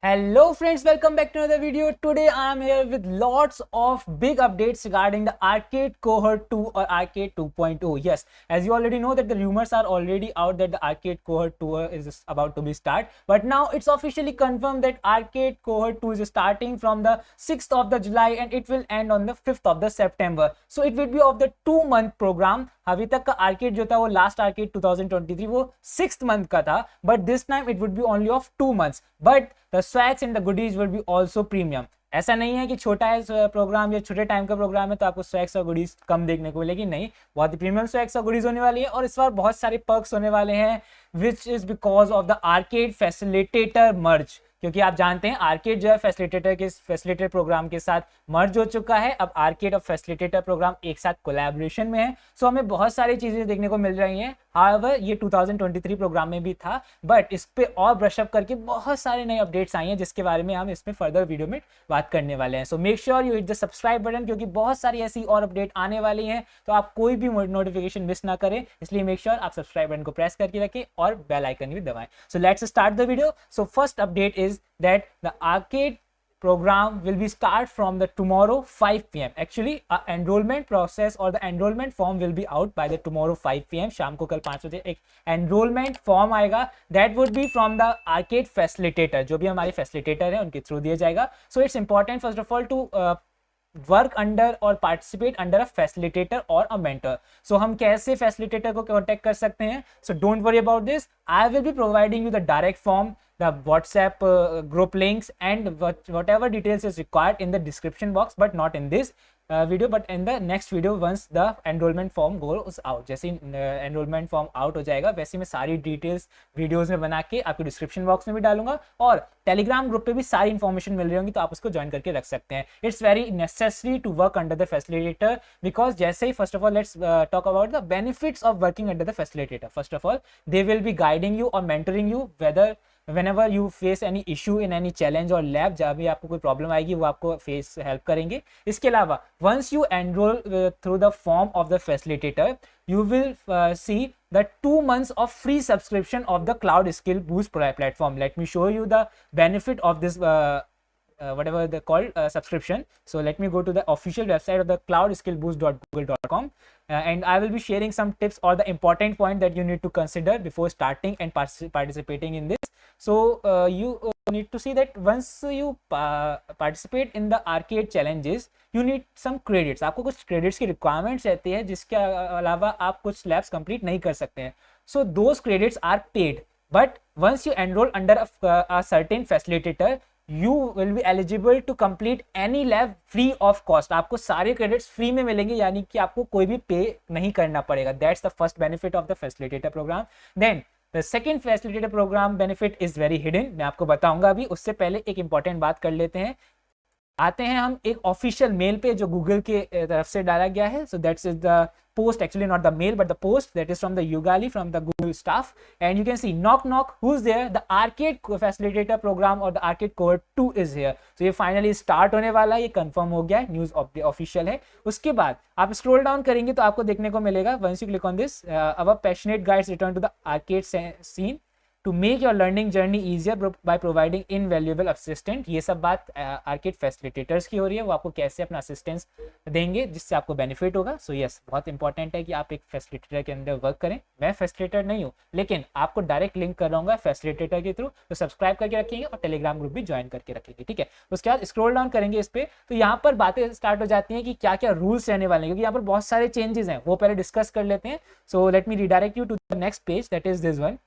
Hello friends, welcome back to another video. Today I am here with lots of big updates regarding the Arcade Cohort 2 or Arcade 2.0. Yes, as you already know that the rumors are already out that the Arcade Cohort 2 is about to be start. But now it's officially confirmed that Arcade Cohort 2 is starting from the 6th of the July and it will end on the 5th of the September. So it will be of the 2-month program. अभी तक का arcade जो था वो last arcade 2023 वो 6th month का था, but this time it would be only of 2 months, but the swags and the goodies will be also premium. ऐसा नहीं है कि छोटा है प्रोग्राम या छोटे टाइम का प्रोग्राम है तो आपको स्वैग्स और गुडीज कम देखने को मिलेगी. नहीं, बहुत ही प्रीमियम स्वैग्स और गुडीज होने वाली है और इस बार बहुत सारे पर्क्स होने वाले हैं which is because of the arcade facilitator merge. क्योंकि आप जानते हैं आर्केड जो है फैसिलिटेटर प्रोग्राम के साथ मर्ज हो चुका है. अब आर्केड और फैसिलिटेटर प्रोग्राम एक साथ कोलैबोरेशन में है, सो हमें बहुत सारी चीजें देखने को मिल रही हैं. हाउएवर ये 2023 प्रोग्राम में भी था, बट इस पे और ब्रशअप करके बहुत सारे नए अपडेट्स आई हैं जिसके बारे में हम इसमें फर्दर वीडियो में बात करने वाले हैं. सो make sure you hit the subscribe button, क्योंकि बहुत सारी ऐसी और अपडेट आने वाली हैं तो आप कोई भी नोटिफिकेशन मिस ना करें. इसलिए मेक श्योर आप सब्सक्राइब बटन को प्रेस करके रखें और बेल आइकन भी दबाएं. So let's start the video. So first update is that the arcade program will be start from the tomorrow 5 p.m. Actually, enrollment process or the enrollment form will be out by the tomorrow 5 p.m. शाम को कल 5 बजे एक enrollment form आएगा. That would be from the arcade facilitator. जो भी हमारे facilitator हैं उनके थ्रू दिया जाएगा. So it's important first of all to work under और पार्टिसिपेट अंडर अ फैसिलिटेटर और अ मेंटर. सो हम कैसे फैसिलिटेटर को कॉन्टेक्ट कर सकते हैं? सो don't worry about this. I will be providing you the direct form, the WhatsApp group links and whatever details is required in the description box, but not in this video, but in the next video once the enrollment form goes out. जैसे enrollment form out हो जाएगा वैसे मैं सारी details videos में बना के आपको डिस्क्रिप्शन बॉक्स में भी डालूंगा और टेलीग्राम ग्रुप पे भी सारी इन्फॉर्मेशन मिल रही होंगी, तो आप उसको ज्वाइन करके रख सकते हैं. It's very necessary to work under the facilitator because जैसे ही first of all let's talk about the benefits of working under the facilitator. First of all they will be guiding you और mentoring you whether whenever you face any issue in any challenge or lab, जहाँ भी आपको कोई problem आएगी वो आपको face help करेंगे. इसके अलावा once you enroll through the form of the facilitator, you will see the 2 months of free subscription of the Cloud Skill Boost platform. Let me show you the benefit of this whatever they called subscription. So let me go to the official website of the cloudskillboost.google.com and I will be sharing some tips or the important point that you need to consider before starting and participating in this. So you need to see that once you participate in the arcade challenges, you need some credits. आपको कुछ credits की requirements रहती है जिसके अलावा आप कुछ labs complete नहीं कर सकते हैं. So those credits are paid, but once you enroll under a certain facilitator, you will be eligible to complete any lab free of cost. आपको सारे credits free में मिलेंगे, यानी कि आपको कोई भी पे नहीं करना पड़ेगा. That's the first benefit of the facilitator program. Then the second facilitator program benefit is very hidden. मैं आपको बताऊंगा अभी. उससे पहले एक important बात कर लेते हैं. आते हैं हम एक ऑफिशियल मेल पे जो गूगल के तरफ से डाला गया है. So that's is the post, actually not the mail but the post that is from the Ugali, from the Google staff, and you can see knock knock, who's there? The arcade facilitator program or the arcade cohort 2 is here. So ये finally start होने वाला है, ये confirm हो गया है, news official है. उसके बाद आप स्क्रॉल डाउन करेंगे तो आपको देखने को मिलेगा once you click on this, our passionate guides return to the arcade scene to make your learning journey easier by providing invaluable assistant. ये सब बात आर्केड फैसिलिटेटर्स की हो रही है, वो आपको कैसे अपना असिस्टेंस देंगे जिससे आपको बेनिफिट होगा. सो यस, बहुत इंपॉर्टेंट है कि आप एक फैसिलिटेटर के अंदर वर्क करें. मैं फैसिलिटेटर नहीं हूँ लेकिन आपको डायरेक्ट लिंक कर रहा फैसिलिटेटर के थ्रू, तो सब्सक्राइब करके रखेंगे और टेलीग्राम ग्रुप भी ज्वाइन करके रखेंगे. ठीक है, उसके बाद स्क्रॉल डाउन करेंगे इस पे तो यहाँ पर बातें स्टार्ट हो जाती हैं कि क्या क्या रूल्स रहने वाले हैं, क्योंकि यहाँ पर बहुत सारे चेंजेस हैं, वो पहले डिस्कस कर लेते हैं. So let me redirect you to the next page, that is this one,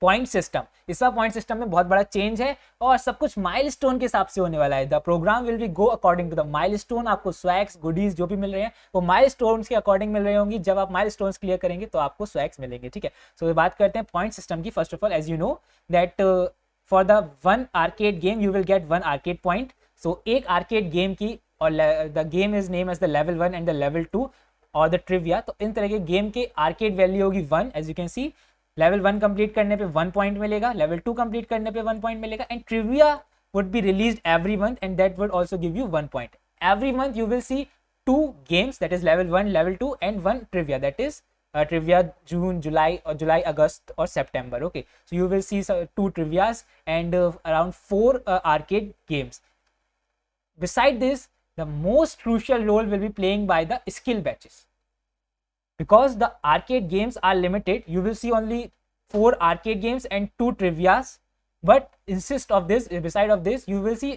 point system. इस पॉइंट सिस्टम में बहुत बड़ा चेंज है और सब कुछ माइलस्टोन के हिसाब से होने वाला है. The program will be go according to the milestone. आपको स्वैग्स गुडीज जो भी मिल रहे हैं वो माइलस्टोन्स के अकॉर्डिंग मिल रही होंगी. जब आप माइलस्टोन्स क्लियर करेंगे तो आपको स्वैग्स मिलेंगे. ठीक है, सो बात करते हैं पॉइंट सिस्टम की. First of all, as you know that for the one arcade game you will get 1 arcade point. So एक आर्केड गेम की, और the game is name as the level 1 and the level 2 और the trivia. तो इन तरह के game के arcade value होगी 1. As you can see, level 1 complete करने पे 1 पॉइंट मिलेगा, लेवल 2 कंप्लीट करने पे 1 पॉइंट मिलेगा, and trivia would be released every month and that would also give you 1 point. Every month you will see 2 games, that is level 1, level 2 and 1 trivia, that is trivia June, July, or July, August, or September. Okay, so you will see 2 trivias and around 4 arcade games. Beside this, the most crucial role will be playing by the skill batches. Because the arcade games are limited, you will see only 4 arcade games and 2 trivias, but insist of this, beside of this you will see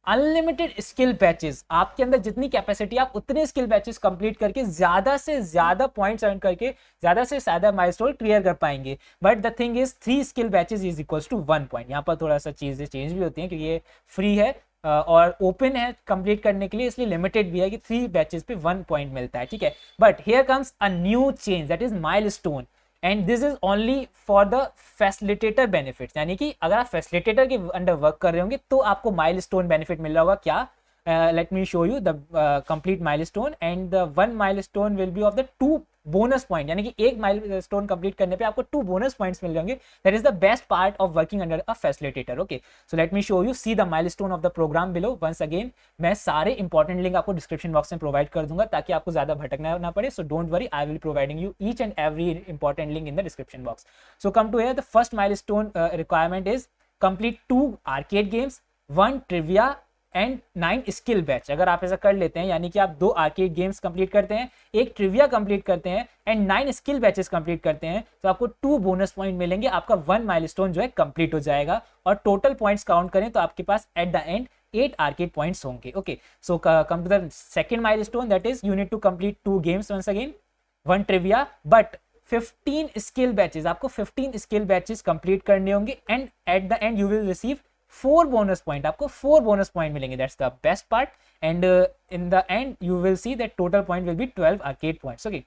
unlimited skill patches. आपके अंदर जितनी capacity, आप उतने skill patches complete करके ज्यादा से ज्यादा points earn करके ज्यादा से ज्यादा माइलस्टोन क्लियर कर पाएंगे. But the thing is 3 skill patches is equals to 1 point. यहाँ पर थोड़ा सा चीजें चेंज भी होती हैं क्योंकि ये फ्री है और ओपन है कंप्लीट करने के लिए, इसलिए लिमिटेड भी है कि 3 बैचेस पे 1 पॉइंट मिलता है. ठीक है, but here comes a new change, that is milestone, and this is only for the facilitator benefits. यानी कि अगर आप फैसिलिटेटर के अंडर वर्क कर रहे होंगे तो आपको माइलस्टोन बेनिफिट मिल रहा होगा. क्या? Late me show you the complete milestone, and the 1 milestone will be of the 2 bonus point. यानी कि एक माइलस्टोन कंप्लीट करने पे आपको 2 बोनस पॉइंट्स मिल जाएंगे. That is the best part of working under a facilitator. Okay, so let me show you, see the milestone of the program below. Once again मैं सारे इंपॉर्टेंट लिंक आपको description box में provide कर दूंगा ताकि आपको ज्यादा भटकना ना पड़े. So don't worry, I will providing you each and every important link in the description box. So come to here, the first milestone requirement is complete 2 arcade games, 1 trivia and 9 skill batch. अगर आप ऐसा कर लेते हैं, यानी कि आप 2 arcade games complete करते हैं, 1 ट्रिविया कंप्लीट करते हैं एंड 9 स्किल बैचेस कंप्लीट करते हैं, तो आपको 2 बोनस पॉइंट मिलेंगे. आपका 1 माइलस्टोन जो है कंप्लीट हो जाएगा और टोटल पॉइंट्स काउंट करें तो आपके पास at the end 8 arcade points होंगे. Okay, so come to the second milestone, that is you need to complete 2 games once again, 1 trivia, but 15 skill badges. आपको 15 स्किल बैचेस कंप्लीट करने होंगे and at the end you will receive 4 bonus point. आपको 4 bonus point मिलेंगे. That's the best part. And in the end, you will see that total point will be 12 arcade points. Okay.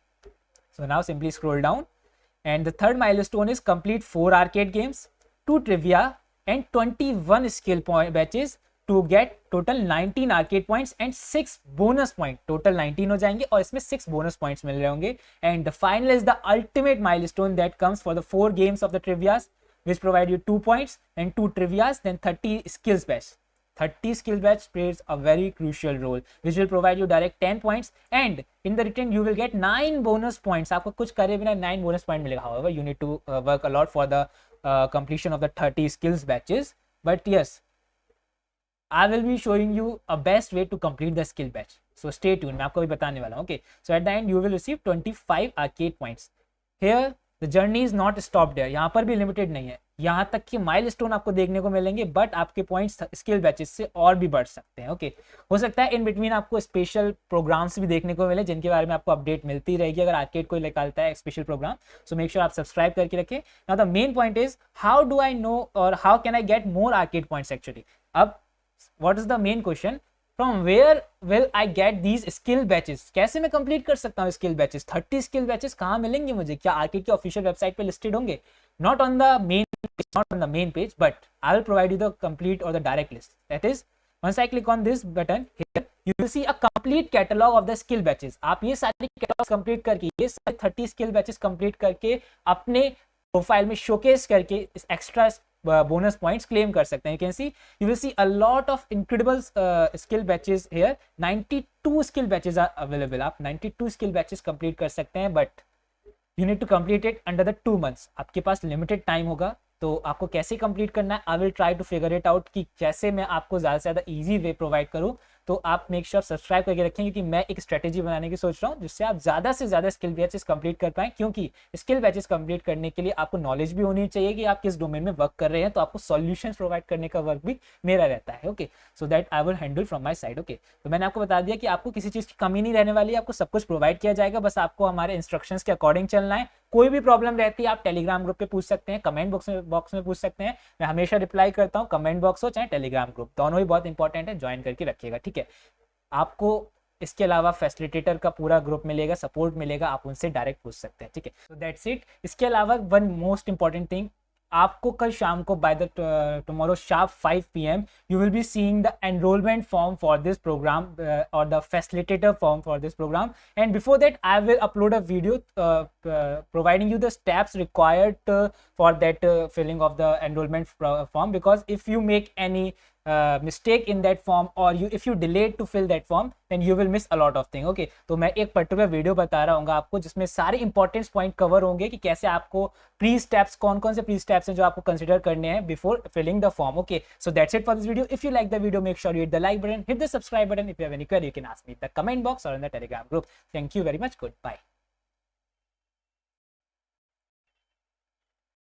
So now simply scroll down. And the third milestone is complete 4 arcade games, 2 trivia, and 21 skill point batches to get total 19 arcade points and 6 bonus point. Total 19 हो जाएंगे और इसमें 6 bonus points मिल रहे होंगे. And the final is the ultimate milestone that comes for the 4 games of the trivias, which provide you 2 points and 2 trivias, then 30 skills batch. 30 skill batch plays a very crucial role, which will provide you direct 10 points, and in the return you will get 9 bonus points. आपको कुछ करे बिना 9 bonus point मिलेगा. However, you need to work a lot for the completion of the 30 skills batches. But yes, I will be showing you a best way to complete the skill batch. So stay tuned. मैं आपको भी बताने वाला हूँ. Okay, so at the end you will receive 25 arcade points. Here the journey is not stopped there. यहाँ पर भी limited नहीं है, यहाँ तक कि माइलस्टोन आपको देखने को मिलेंगे, बट आपके पॉइंट्स स्किल बैचेस से और भी बढ़ सकते हैं. ओके, हो सकता है इन बिटवीन आपको स्पेशल प्रोग्राम्स भी देखने को मिले जिनके बारे में आपको अपडेट मिलती रहेगी अगर आर्केड कोई निकालता है special program. So make sure आप सब्सक्राइब करके रखें. Now the main point is how do I know और how can I get more arcade points actually. अब what is the main question, from where will I get these skill badges. कैसे मैं complete कर सकता हूँ skill batches? 30 skill batches कहाँ मिलेंगे मुझे? क्या आर्केड की ऑफिशियल वेबसाइट पे लिस्टेड होंगे? Not on the main page, but I will provide you the complete और the direct list. That is once I click on this button here, you will see a complete catalog of the skill batches. आप ये सारे catalogue complete करके, ये सारे 30 skill badges complete करके अपने profile में शोकेस करके इस एक्स्ट्रा bonus points claim कर सकते हैं. You can see, you will see a lot of incredible skill batches here. 92 skill batches are available. आप 92 skill batches complete कर सकते हैं, but you need to complete it under the 2 months. आपके पास limited time होगा, तो आपको कैसे complete करना है, I will try to figure it out कि कैसे मैं आपको ज़्यादा से ज़्यादा ईजी वे प्रोवाइड करूँ. तो आप मेक श्योर सब्सक्राइब करके रखें क्योंकि मैं एक स्ट्रेटेजी बनाने की सोच रहा हूँ जिससे आप ज़्यादा से ज़्यादा स्किल बैचेस कंप्लीट कर पाएँ. क्योंकि स्किल बैचेस कंप्लीट करने के लिए आपको नॉलेज भी होनी चाहिए कि आप किस डोमेन में वर्क कर रहे हैं, तो आपको सॉल्यूशंस प्रोवाइड करने का वर्क भी मेरा रहता है. Okay, so that I will handle from my side. Okay, तो मैंने आपको बता दिया कि आपको किसी चीज़ की कमी नहीं रहने वाली है, आपको सब कुछ प्रोवाइड किया जाएगा, बस आपको हमारे इंस्ट्रक्शंस के अकॉर्डिंग चलना है. कोई भी प्रॉब्लम रहती है आप टेलीग्राम ग्रुप पे पूछ सकते हैं, कमेंट बॉक्स में पूछ सकते हैं. मैं हमेशा रिप्लाई करता हूँ, कमेंट बॉक्स हो चाहे टेलीग्राम ग्रुप, दोनों ही बहुत इंपॉर्टेंट है, ज्वाइन करके रखिएगा. ठीक है, आपको इसके अलावा फैसिलिटेटर का पूरा ग्रुप मिलेगा, सपोर्ट मिलेगा, आप उनसे डायरेक्ट पूछ सकते हैं. ठीक है, सो दैट्स इट. इसके अलावा वन मोस्ट इंपॉर्टेंट थिंग, आपको कल शाम को by the tomorrow sharp 5 PM you will be seeing the enrolment form for this program और the facilitator form for this program. And before that I will upload a video providing you the steps required for that filling of the enrollment form, because if you make any mistake in that form, or if you delayed to fill that form, then you will miss a lot of thing. Okay, तो मैं एक particular video बता रहा हूँ आपको जिसमें सारे important point cover होंगे कि कैसे आपको प्री स्टेप्स, कौन कौन से प्री स्टेप्स हैं जो आपको कंसिडर करने हैं before filling the form. Okay, so that's it for this video. If you like the video, make sure you hit the like button, hit the subscribe button. If you have any query, you can ask me in the comment box or in the Telegram group. Thank you very much. Goodbye.